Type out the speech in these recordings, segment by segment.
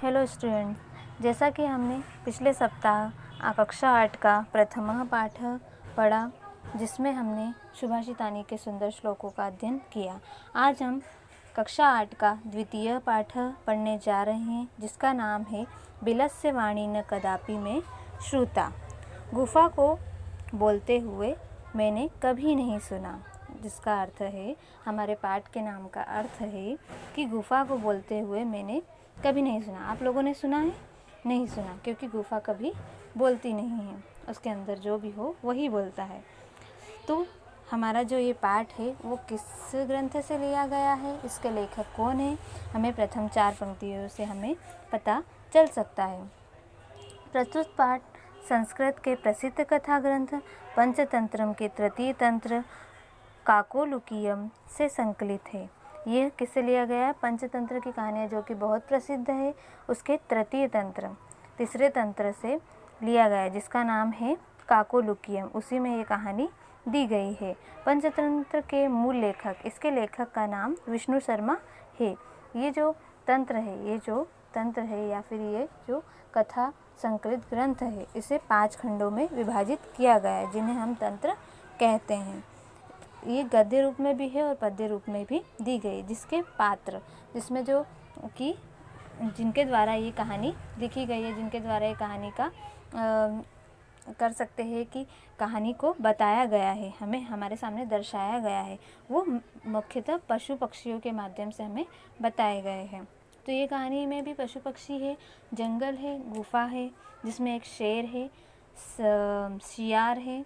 Hello student, जैसा कि हमने पिछले सप्ताह कक्षा 8 का प्रथम पाठ पढ़ा, जिसमें हमने सुभाषितानी के सुंदर श्लोकों का अध्ययन किया। आज हम कक्षा 8 का द्वितीय पाठ पढ़ने जा रहे हैं, जिसका नाम है बिलस्य वाणी न कदापि में श्रुता। गुफा को बोलते हुए मैंने कभी नहीं सुना, जिसका अर्थ है, हमारे पाठ के नाम का अर्थ है कि गुफा को बोलते हुए मैंने कभी नहीं सुना। आप लोगों ने सुना है? नहीं सुना, क्योंकि गुफा कभी बोलती नहीं है, उसके अंदर जो भी हो वही बोलता है। तो हमारा जो ये पाठ है वो किस ग्रंथ से लिया गया है, इसके लेखक कौन है, हमें प्रथम 4 पंक्तियों से हमें पता चल सकता है। प्रस्तुत पाठ संस्कृत के प्रसिद्ध कथा ग्रंथ पंचतंत्रम के तृतीय तंत्र काकोलुकीयम से संकलित है। ये किससे लिया गया है? पंचतंत्र की कहानियाँ जो कि बहुत प्रसिद्ध है, उसके तृतीय तंत्र, तीसरे तंत्र से लिया गया है, जिसका नाम है काकोलुकीयम। उसी में ये कहानी दी गई है। पंचतंत्र के मूल लेखक, इसके लेखक का नाम विष्णु शर्मा है। ये जो तंत्र है या फिर ये जो कथा संकलित ग्रंथ है, इसे 5 खंडों में विभाजित किया गया है, जिन्हें हम तंत्र कहते हैं। ये गद्य रूप में भी है और पद्य रूप में भी दी गई, जिसके पात्र, जिसमें जो कि जिनके द्वारा ये कहानी लिखी गई है, जिनके द्वारा ये कहानी का कर सकते हैं कि कहानी को बताया गया है, हमें हमारे सामने दर्शाया गया है, वो मुख्यतः पशु पक्षियों के माध्यम से हमें बताए गए हैं। तो ये कहानी में भी पशु पक्षी है, जंगल है, गुफा है, जिसमें एक शेर है, शियार है,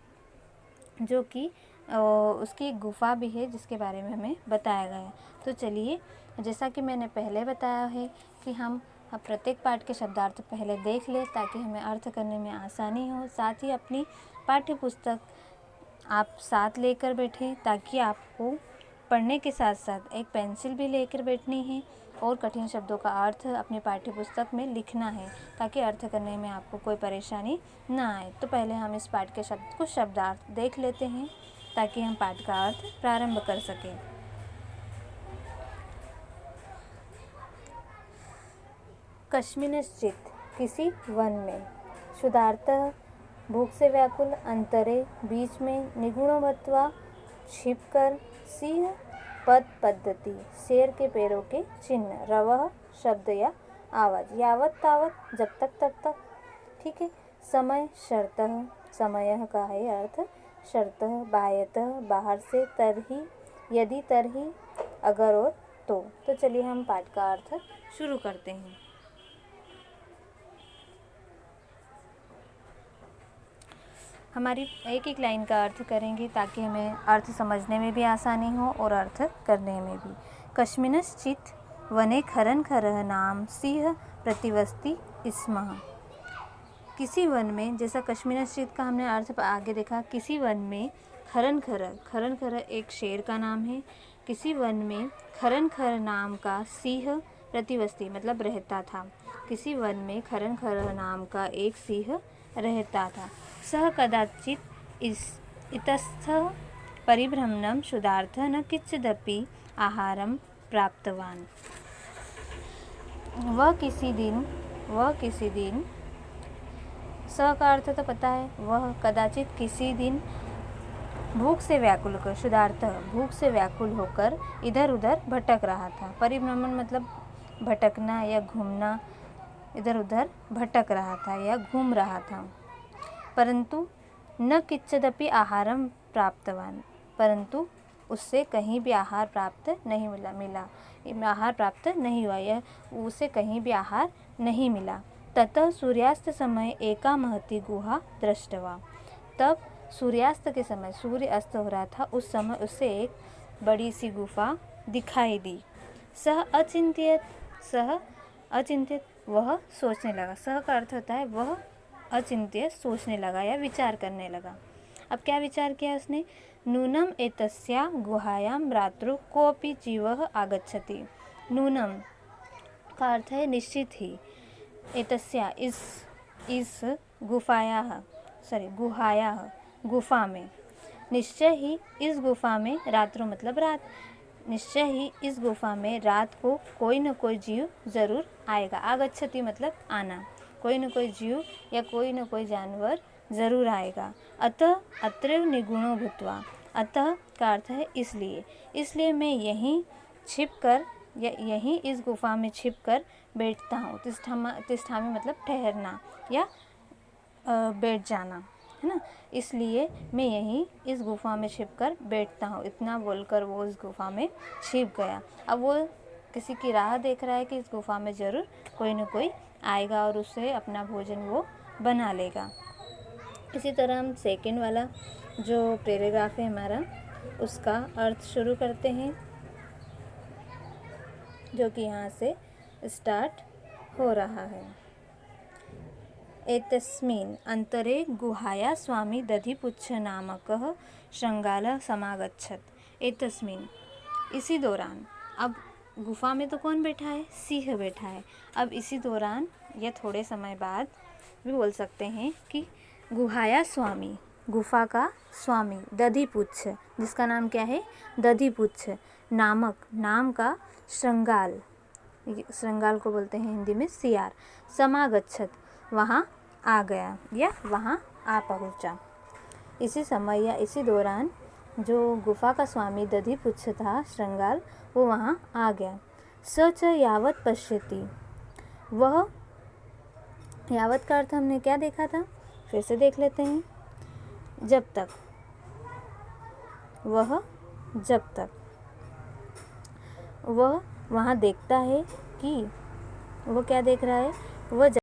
जो कि उसकी एक गुफा भी है, जिसके बारे में हमें बताया गया है। तो चलिए, जैसा कि मैंने पहले बताया है कि हम प्रत्येक पाठ के शब्दार्थ पहले देख लें, ताकि हमें अर्थ करने में आसानी हो। साथ ही अपनी पाठ्य पुस्तक आप साथ लेकर बैठें, ताकि आपको पढ़ने के साथ साथ एक पेंसिल भी लेकर बैठनी है और कठिन शब्दों का अर्थ अपनी पाठ्य पुस्तक में लिखना है, ताकि अर्थ करने में आपको कोई परेशानी ना आए। तो पहले हम इस पाठ के कुछ शब्दार्थ देख लेते हैं, ताकि हम पाठ का अर्थ प्रारंभ कर सकें। कस्मिंश्चित्, किसी वन में, क्षुधार्तः, भूख से व्याकुल, अंतरे, बीच में, निगूढ़ो मत्वा, छिपकर, सिंह, पद पद्धति, शेर के पैरों के चिन्ह, रवः, शब्द या आवाज, यावत तावत, जब तक तब तक। ठीक है। समय, शर्तः, समयः का है अर्थ शर्तः, बाह्यतः, बाहर से, तरहि, यदि, तरहि, अगर और तो चलिए हम पाठ का अर्थ शुरू करते हैं। हमारी एक एक लाइन का अर्थ करेंगे, ताकि हमें अर्थ समझने में भी आसानी हो और अर्थ करने में भी। कस्मिंश्चित् वने खरन खरः नाम सिंह प्रतिवस्ति स्मः। किसी वन में, जैसा कस्मिंश्चित् का हमने अर्थ आगे देखा, किसी वन में खरन खर एक शेर का नाम है। किसी वन में खरन खर नाम का सिंह प्रतिवस्ति मतलब रहता था। किसी वन में खरन खर नाम का एक सिंह रहता था। सह कदाचित् इतस्थः परिभ्रमणं क्षुधार्थः न किंचिदपि आहारं प्राप्तवान्। वह किसी दिन, स का अर्थ तो पता है, वह कदाचित किसी दिन भूख से व्याकुल होकर, क्षुधार्थः भूख से व्याकुल होकर इधर उधर भटक रहा था। परिभ्रमण मतलब भटकना या घूमना, इधर उधर भटक रहा था या घूम रहा था। परंतु न किंचिदपि आहारम प्राप्तवान, परंतु उससे कहीं भी आहार प्राप्त नहीं मिला, आहार प्राप्त नहीं हुआ, या उसे कहीं भी आहार नहीं मिला। ततः सूर्यास्त समय एका महती गुहा दृष्टवा, तब सूर्यास्त के समय, सूर्य अस्त हो रहा था, उस समय उससे एक बड़ी सी गुफा दिखाई दी। सह अचिंत्यत, वह सोचने लगा। सह का अर्थ होता है वह, अचिंत्य सोचने लगा या विचार करने लगा। अब क्या विचार किया उसने? नूनम एतस्या गुहायां रात्रौ कोऽपि जीवः आगच्छति। नूनम का अर्थ है निश्चित ही, एतस्या इस गुहाया गुफा में, निश्चय ही इस गुफा में, रात्रो मतलब रात, निश्चय ही इस गुफा में रात को कोई न कोई जीव ज़रूर आएगा। आगच्छति मतलब आना, कोई न कोई जीव या कोई न कोई जानवर ज़रूर आएगा। अतः अत्रैव निगूणो भूत्वा, अतः का अर्थ है इसलिए मैं यहीं छिप कर या यहीं इस गुफा में छिप कर बैठता हूँ। तिष्ठामि मतलब ठहरना या बैठ जाना, है ना। इसलिए मैं यहीं इस गुफा में छिप कर बैठता हूँ। इतना बोलकर वो उस गुफा में छिप गया। अब वो किसी की राह देख रहा है कि इस गुफा में ज़रूर कोई न कोई आएगा और उससे अपना भोजन वो बना लेगा। इसी तरह हम सेकंड वाला जो पैराग्राफ है हमारा, उसका अर्थ शुरू करते हैं, जो कि यहाँ से स्टार्ट हो रहा है। एतस्मिन् अंतरे गुहाया स्वामी दधिपुच्छ नामकः श्रृंगालः समागच्छत्। एतस्मिन् इसी दौरान, अब गुफा में तो कौन बैठा है? सिंह बैठा है। अब इसी दौरान या थोड़े समय बाद भी बोल सकते हैं कि गुहाया स्वामी, गुफा का स्वामी, दधिपुच्छ जिसका नाम क्या है? दधिपुच्छ नामक, नाम का श्रृंगाल, श्रृंगाल को बोलते हैं हिंदी में सियार, समागच्छत वहाँ आ गया या वहाँ आ पहुँचा। इसी समय या इसी दौरान जो गुफा का स्वामी दधिपुच्छ था, श्रृंगाल, वो वहाँ आ गया। स च यावत् पश्यति, वह, यावत् का अर्थ हमने क्या देखा था? फिर से देख लेते हैं। जब तक, वह जब तक, वह वहाँ देखता है कि, वो क्या देख रहा है? वह जब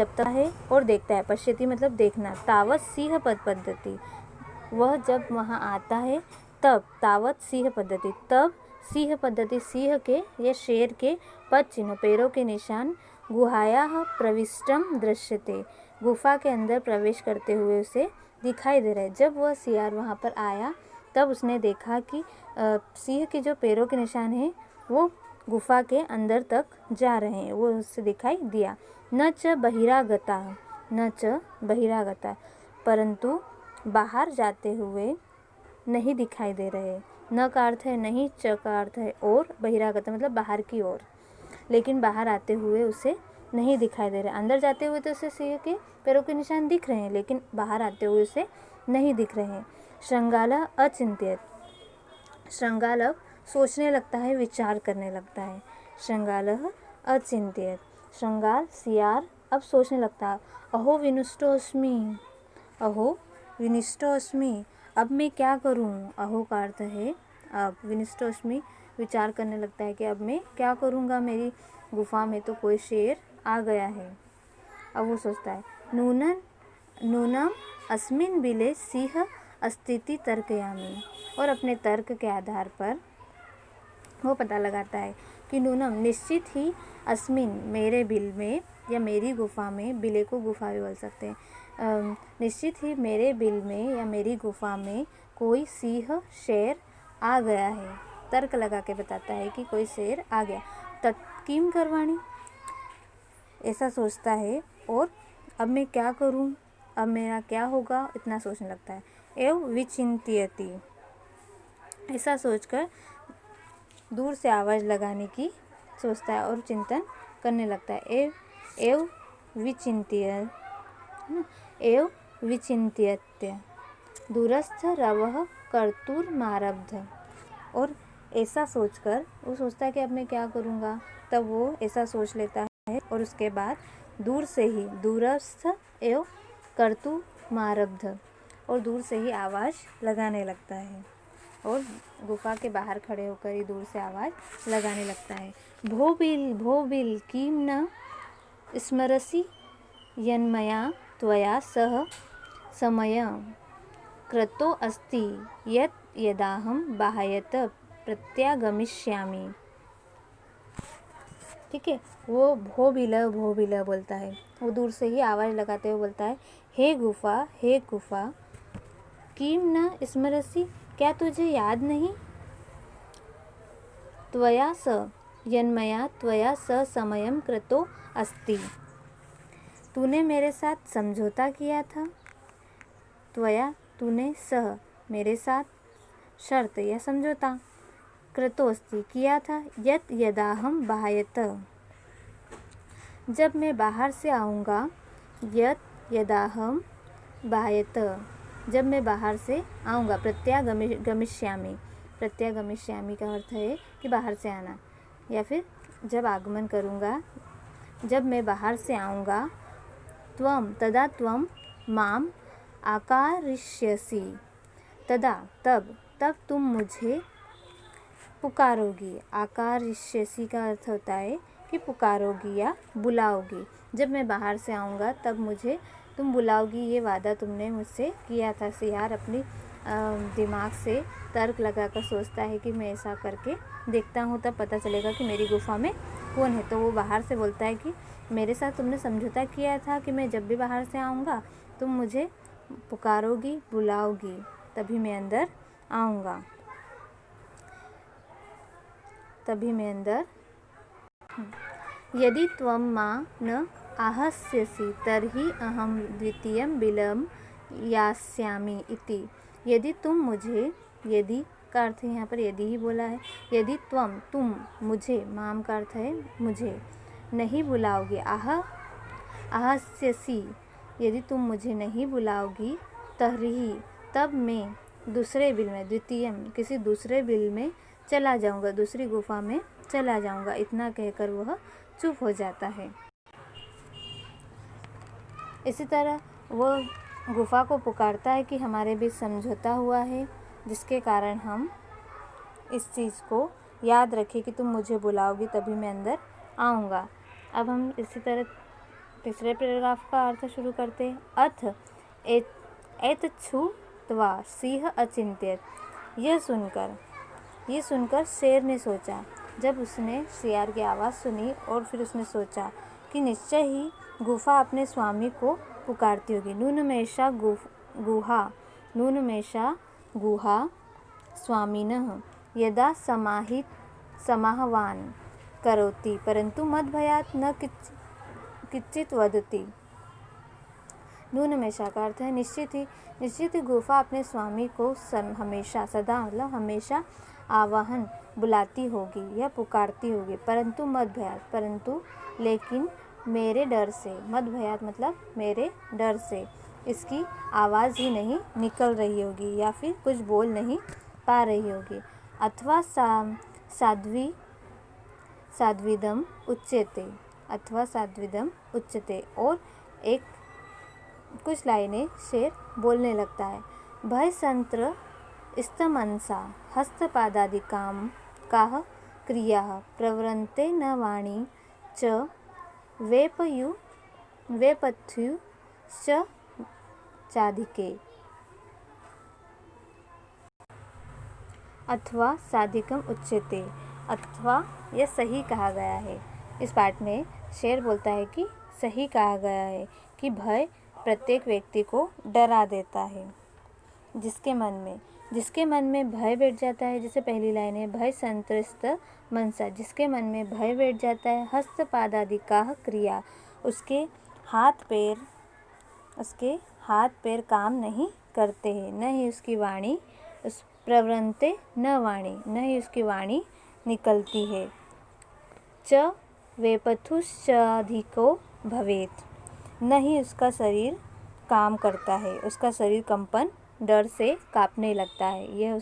तक है और देखता है, पश्यति मतलब देखना, तावत सिंह पद पद्धति, वह जब वहाँ आता है तब, तावत सिंह पद्धति, तब सिंह पद्धति, सिंह के या शेर के पद चिन्ह, पैरों के निशान, गुहायाः प्रविष्टम दृश्यते, गुफा के अंदर प्रवेश करते हुए उसे दिखाई दे रहा है। जब वह सियार वहाँ पर आया तब उसने देखा कि सिंह के जो पैरों के निशान हैं वो गुफा के अंदर तक जा रहे हैं, वो उससे दिखाई दिया। न च बहिरागता, न च बहिरागता, परंतु बाहर जाते हुए नहीं दिखाई दे रहे। न का अर्थ है नहीं, च का अर्थ है और, बहिरागता मतलब बाहर की ओर, लेकिन बाहर आते हुए उसे नहीं दिखाई दे रहे। अंदर जाते हुए तो उसे सिंह के पैरों के निशान दिख रहे हैं, लेकिन बाहर आते हुए उसे नहीं दिख रहे हैं। श्रृंगालः अचिंत्यत, श्रृंगाल अब सोचने लगता है, विचार करने लगता है। श्रृंगालः अचिंत्यत, श्रृंगाल सियार अब सोचने लगता है। अहो विनुष्टोऽस्मि, अहो विनिष्टोऽस्मि, अब मैं क्या करूं? अहो का अर्थ है अब, विनिष्टोऽस्मि विचार करने लगता है कि अब मैं क्या करूंगा, मेरी गुफा में तो कोई शेर आ गया है। अब वो सोचता है, नूनम अस्मिन् बिले सिंह अस्तीति तर्कयामि, और अपने तर्क के आधार पर वो पता लगाता है कि नूनम निश्चित ही, अस्मिन मेरे बिल में या मेरी गुफा में, बिले को गुफा भी बोल सकते हैं, निश्चित ही मेरे बिल में या मेरी गुफा में कोई सिंह शेर आ गया है। तर्क लगा के बताता है कि कोई शेर आ गया। तत्किम करवाणी, ऐसा सोचता है, और अब मैं क्या करूं, अब मेरा क्या होगा, इतना सोचने लगता है। एव विचिंत्यति, ऐसा सोचकर दूर से आवाज़ लगाने की सोचता है और चिंतन करने लगता है। एव विचिंत्यत्य दूरस्थ रवः कर्तुर्मारब्ध, और ऐसा सोचकर वो सोचता है कि अब मैं क्या करूँगा। तब वो ऐसा सोच लेता है और उसके बाद दूर से ही, दूरस्थ एव कर्तुर्मारब्ध, और दूर से ही आवाज़ लगाने लगता है, और गुफा के बाहर खड़े होकर ही दूर से आवाज़ लगाने लगता है। भो बिल किं न स्मरसि यन्मया त्वया सह समय कृतो अस्ति यत् यदाहं बाह्यत प्रत्यागमिष्यामि। ठीक है, वो भो बिल बोलता है, वो दूर से ही आवाज़ लगाते हुए बोलता है, हे गुफा किं न स्मरसि, क्या तुझे याद नहीं? त्वया स यन्मया त्वया स समयं कृतो अस्ति, तूने मेरे साथ समझौता किया था। त्वया तूने, सह मेरे साथ, शर्त या समझौता, कृतोस्ति किया था यत् यदाहम बाह्यत, जब मैं बाहर से आऊँगा, यत् यदाहम बाह्यत, जब मैं बाहर से आऊँगा, प्रत्यागमिष्यामि, प्रत्यागमिष्यामि का अर्थ है कि बाहर से आना, या फिर जब आगमन करूँगा, जब मैं बाहर से आऊँगा, तदा त्वं माम आकारिष्यसि, तब तुम मुझे पुकारोगी। आकारिष्यसि का अर्थ होता है कि पुकारोगी या बुलाओगी। जब मैं बाहर से आऊँगा तब मुझे तुम बुलाओगी, ये वादा तुमने मुझसे किया था। सियार अपनी दिमाग से तर्क लगाकर सोचता है कि मैं ऐसा करके देखता हूँ, तब पता चलेगा कि मेरी गुफा में कौन है। तो वो बाहर से बोलता है कि मेरे साथ तुमने समझौता किया था कि मैं जब भी बाहर से आऊँगा तुम मुझे पुकारोगी, बुलाओगी, तभी मैं अंदर आऊँगा, तभी मैं अंदर। यदि त्वं मां न आहस्यसि तर्हि अहं द्वितीयं बिलं यास्यामि इति। यदि तुम मुझे, यदि का अर्थ यहाँ पर यदि ही बोला है, यदि तुम मुझे, माम का अर्थ है मुझे, नहीं बुलाओगे, आहस्यसि, यदि तुम मुझे नहीं बुलाओगी, तर्हि, तब मैं दूसरे बिल में, द्वितीयम किसी दूसरे बिल में चला जाऊँगा, दूसरी गुफा में चला जाऊँगा। इतना कहकर वह चुप हो जाता है। इसी तरह वह गुफा को पुकारता है कि हमारे बीच समझौता हुआ है, जिसके कारण हम इस चीज़ को याद रखें कि तुम मुझे बुलाओगी तभी मैं अंदर आऊँगा। अब हम इसी तरह तीसरे पैराग्राफ का अर्थ शुरू करते हैं। अथ एतच्छ्रुत्वा सिंह अचिंत्यत, यह सुनकर शेर ने सोचा। जब उसने सियार की आवाज़ सुनी और फिर उसने सोचा कि निश्चय ही गुफा अपने स्वामी को पुकारती होगी। नूनमेषा गुहा स्वामिनः यदा समाहवान् करोति परंतु मद्भयात् न किंचित् वदति। नूनमेषा का अर्थ है निश्चित ही गुफा अपने स्वामी को हमेशा, सदा मतलब हमेशा आवाहन, बुलाती होगी या पुकारती होगी, परंतु मद्भयात्, परंतु लेकिन मेरे डर से, मद्भयात् मतलब मेरे डर से इसकी आवाज़ ही नहीं निकल रही होगी या फिर कुछ बोल नहीं पा रही होगी। अथवा साध्विदम उच्यते, अथवा साध्विदम उच्यते, और एक कुछ लाइनें शेर बोलने लगता है। भय संत्र स्तमंसा हस्तपादादिकां काः क्रियाः प्रवृन्ते न वाणी च वेपथ्यु च चाधिके। अथवा साधिकम उच्यते, अथवा यह सही कहा गया है। इस पाठ में शेर बोलता है कि सही कहा गया है कि भय प्रत्येक व्यक्ति को डरा देता है। जिसके मन में भय बैठ जाता है, जैसे पहली लाइन है, भय संत्रस्त मनसा, जिसके मन में भय बैठ जाता है, हस्तपादादिकाः क्रिया, उसके हाथ पैर काम नहीं करते हैं, न ही उसकी वाणी, उस प्रवृन्ते न वाणी, न ही उसकी वाणी निकलती है। च वेपथुश्चाधिको भवेत्, न ही उसका शरीर काम करता है, उसका शरीर कंपन, डर से कांपने लगता है। यह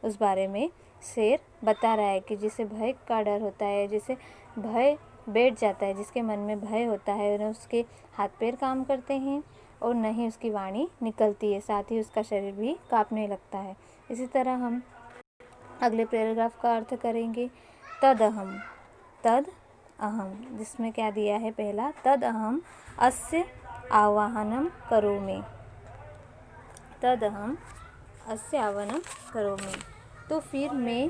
उस बारे में शेर बता रहा है कि जिसे भय का डर होता है, जिसे भय बैठ जाता है, जिसके मन में भय होता है, न उसके हाथ पैर काम करते हैं और न ही उसकी वाणी निकलती है, साथ ही उसका शरीर भी कांपने लगता है। इसी तरह हम अगले पैराग्राफ का अर्थ करेंगे। तद अहम, जिसमें क्या दिया है पहला, तद अहम अस्य आवाहनम करोमि, तद अहम अस्य आवाहनम करोमि, तो फिर मैं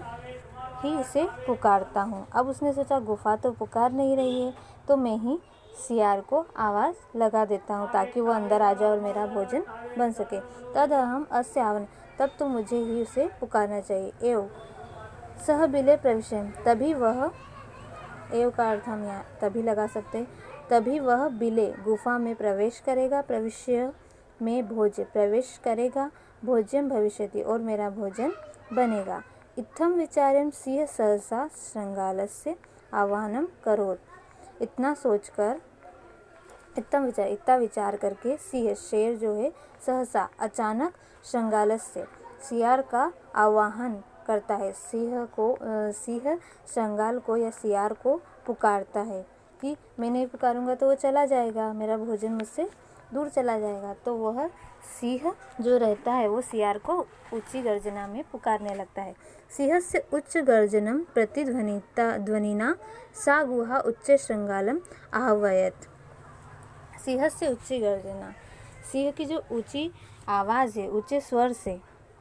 ही इसे पुकारता हूँ। अब उसने सोचा गुफा तो पुकार नहीं रही है, तो मैं ही सियार को आवाज़ लगा देता हूँ ताकि वो अंदर आ जाए और मेरा भोजन बन सके। तद अहम अस्य आवाहनम, तब तो मुझे ही उसे पुकारना चाहिए। एव सह बिले प्रविशम, तभी वह, एव का अर्थ हम यहाँ तभी लगा सकते हैं, तभी वह बिले गुफा में प्रवेश करेगा, प्रविश्य में प्रवेश करेगा, भोज्यम भविष्यति, और मेरा भोजन बनेगा। इत्थं विचार्यं सिंह सहसा श्रृंगालस्य आवाहनं करोत्। इतना विचार करके सिंह शेर जो है सहसा अचानक श्रृंगालस्य सियार का आवाहन करता है। सिंह श्रृंगाल को या सियार को पुकारता है कि मैं नहीं पुकारूंगा तो वो चला जाएगा, मेरा भोजन मुझसे दूर चला जाएगा। तो वह सिंह जो रहता है वो सियार को ऊंची गर्जना में पुकारने लगता है। सिंहस्य उच्च गर्जनम प्रतिध्वनिना सा गुहा उच्च श्रृंगालम आह्वयत। सिंहस्य ऊंची गर्जना, सिंह की जो ऊंची आवाज़ है, ऊंचे स्वर से,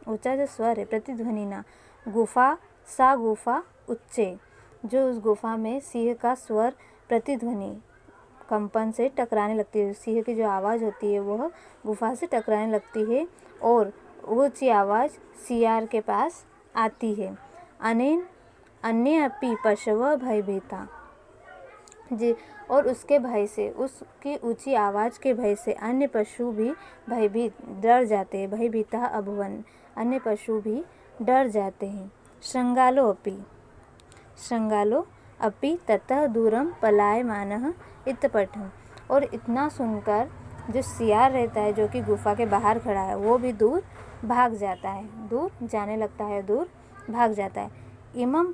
ऊंचा जो स्वर है, प्रतिध्वनिना, गुफा सा गुफा उच्चे, जो उस गुफा में सिंह का स्वर प्रतिध्वनि कंपन से टकराने लगती है। सिंह की जो आवाज़ होती है वह गुफा से टकराने लगती है और ऊंची आवाज़ सियार के पास आती है। अनेन अन्य अपि पशवः भयभीता जी, और उसके भय से, उसकी ऊंची आवाज़ के भय से अन्य पशु भी भयभीत डर जाते हैं। भयभीता अभवन, अन्य पशु भी डर जाते हैं। श्रृंगालो अपि ततः दूरम पलायमानः इत्पठम्, और इतना सुनकर जो सियार रहता है, जो कि गुफा के बाहर खड़ा है, वो भी दूर भाग जाता है, दूर जाने लगता है, दूर भाग जाता है। इमं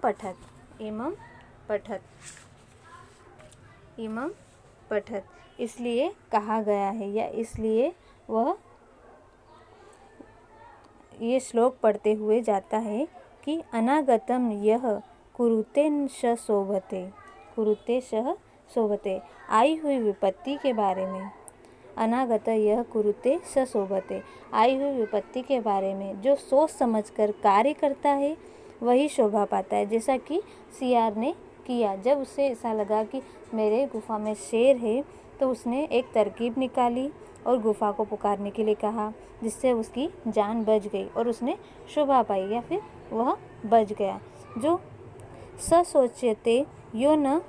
पठत, इसलिए कहा गया है, या इसलिए वह ये श्लोक पढ़ते हुए जाता है कि अनागतम यह कुरुते श शोभते, आई हुई विपत्ति के बारे में। अनागत यह कुरुते स शोभते, आई हुई विपत्ति के बारे में जो सोच समझकर कार्य करता है वही शोभा पाता है। जैसा कि सियार ने किया, जब उसे ऐसा लगा कि मेरे गुफा में शेर है तो उसने एक तरकीब निकाली और गुफा को पुकारने के लिए कहा, जिससे उसकी जान बच गई और उसने शोभा पाई, या फिर वह बच गया। जो स सोच्यते यो न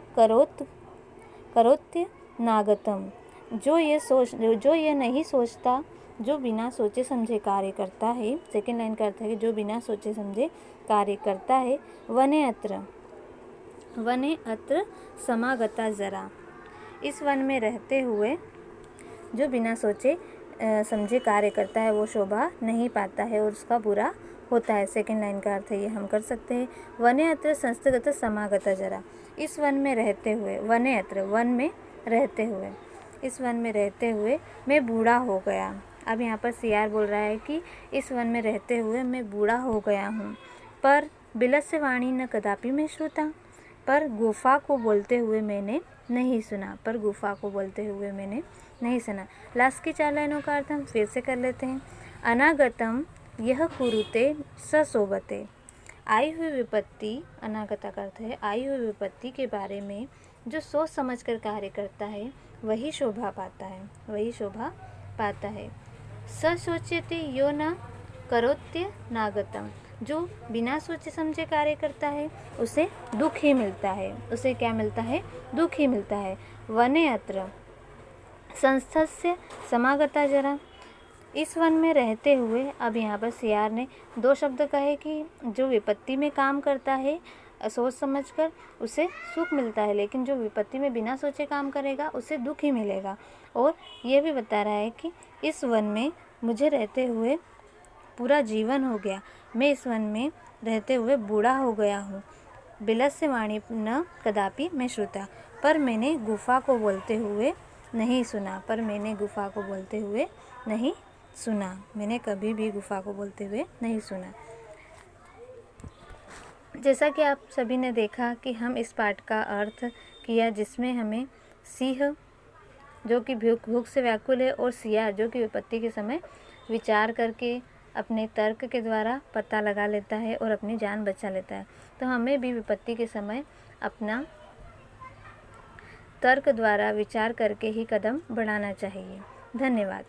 करोत्य नागतम, जो ये नहीं सोचता, जो बिना सोचे समझे कार्य करता है। सेकेंड लाइन का अर्थ है कि जो बिना सोचे समझे कार्य करता है। वने अत्र समागता जरा, इस वन में रहते हुए जो बिना सोचे समझे कार्य करता है वो शोभा नहीं पाता है और उसका बुरा होता है। सेकेंड लाइन का अर्थ है ये हम कर सकते हैं। वने अत्र संस्थगत समागता जरा, इस वन में रहते हुए, वने अत्र वन में रहते हुए, इस वन में रहते हुए मैं बूढ़ा हो गया। अब यहाँ पर सियार बोल रहा है कि इस वन में रहते हुए मैं बूढ़ा हो गया हूँ। पर बिलस्य वाणी न कदापि में श्रुता, पर गुफा को बोलते हुए मैंने नहीं सुना, पर गुफा को बोलते हुए मैंने नहीं सुना। लास्ट की 4 लाइनों का अर्थ हम फिर से कर लेते हैं। अनागतम यह कुरुते स शोभते, आई हुई विपत्ति, अनागता का अर्थ है आई हुई विपत्ति के बारे में जो सोच समझकर कार्य करता है वही शोभा पाता है, वही शोभा पाता है। स सोच्यते यो न करोत्य नागतम, जो बिना सोचे समझे कार्य करता है उसे दुख ही मिलता है, उसे क्या मिलता है? दुख ही मिलता है। वने अत्र संस्थस्य समागता जरा, इस वन में रहते हुए, अब यहाँ पर सियार ने 2 शब्द कहे कि जो विपत्ति में काम करता है सोच समझकर उसे सुख मिलता है, लेकिन जो विपत्ति में बिना सोचे काम करेगा उसे दुख ही मिलेगा। और ये भी बता रहा है कि इस वन में मुझे रहते हुए पूरा जीवन हो गया, मैं इस वन में रहते हुए बूढ़ा हो गया हूँ। बिलस्य वाणी न कदापि मैं श्रुता, पर मैंने गुफा को बोलते हुए नहीं सुना, पर मैंने गुफा को बोलते हुए नहीं सुना, मैंने कभी भी गुफा को बोलते हुए नहीं सुना। जैसा कि आप सभी ने देखा कि हम इस पाठ का अर्थ किया, जिसमें हमें सिंह जो कि भूख से व्याकुल है और सियार जो कि विपत्ति के समय विचार करके अपने तर्क के द्वारा पता लगा लेता है और अपनी जान बचा लेता है, तो हमें भी विपत्ति के समय अपना तर्क द्वारा विचार करके ही कदम बढ़ाना चाहिए। धन्यवाद।